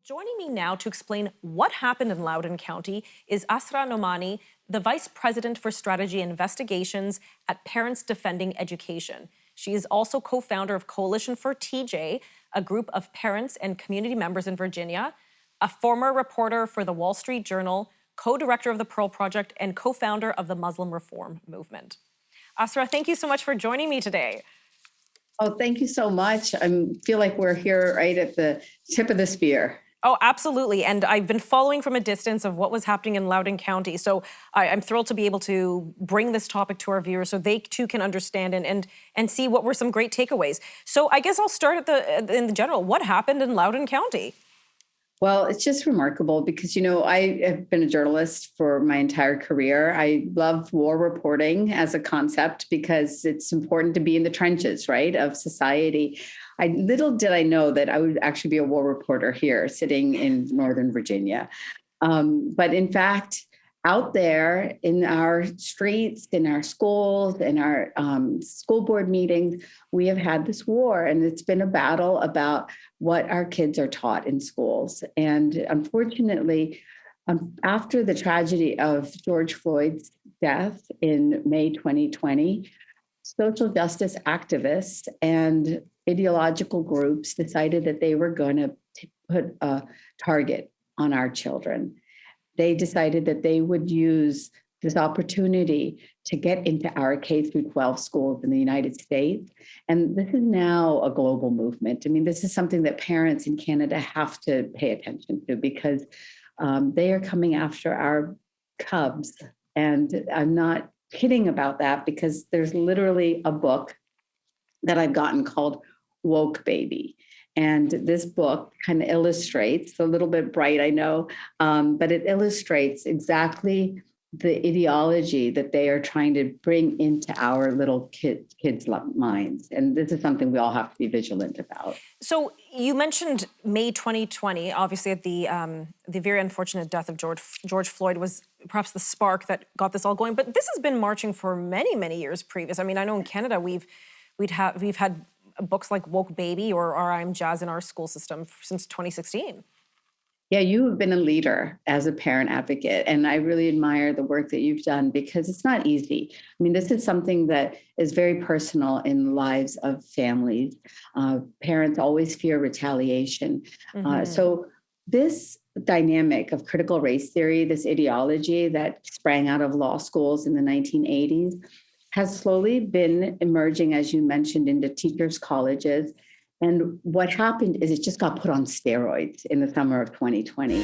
Joining me now to explain what happened in Loudoun County is Asra Nomani, the Vice President for Strategy and Investigations at Parents Defending Education. She is also co-founder of Coalition for TJ, a group of parents and community members in Virginia, a former reporter for the Wall Street Journal, co-director of the Pearl Project, and co-founder of the Muslim Reform Movement. Asra, thank you so much for joining me today. Oh, thank you so much. I feel like we're here right at the tip of the spear. Oh, absolutely. And I've been following from a distance of what was happening in Loudoun County. So I'm thrilled to be able to bring this topic to our viewers so they too can understand and see what were some great takeaways. So I guess I'll start in the general. What happened in Loudoun County? Well, it's just remarkable because, I have been a journalist for my entire career. I love war reporting as a concept because it's important to be in the trenches, right, of society. Little did I know that I would actually be a war reporter here sitting in Northern Virginia. But in fact, out there in our streets, in our schools, in our school board meetings, we have had this war, and it's been a battle about what our kids are taught in schools. And unfortunately, after the tragedy of George Floyd's death in May 2020, social justice activists and ideological groups decided that they were going to put a target on our children. They decided that they would use this opportunity to get into our K through 12 schools in the United States. And this is now a global movement. I mean, this is something that parents in Canada have to pay attention to because they are coming after our cubs. And I'm not kidding about that because there's literally a book that I've gotten called Woke Baby. And this book kind of illustrates, a little bit bright, I know, but it illustrates exactly the ideology that they are trying to bring into our little kids' minds. And this is something we all have to be vigilant about. So you mentioned May 2020, obviously at the very unfortunate death of George Floyd was perhaps the spark that got this all going. But this has been marching for many, many years previous. I mean, I know in Canada we've had books like Woke Baby or I'm Jazz in our school system since 2016. Yeah, you have been a leader as a parent advocate, and I really admire the work that you've done because it's not easy. I mean, this is something that is very personal in the lives of families. Parents always fear retaliation. So this dynamic of critical race theory, this ideology that sprang out of law schools in the 1980s, has slowly been emerging, as you mentioned, into teachers' colleges. And what happened is it just got put on steroids in the summer of 2020.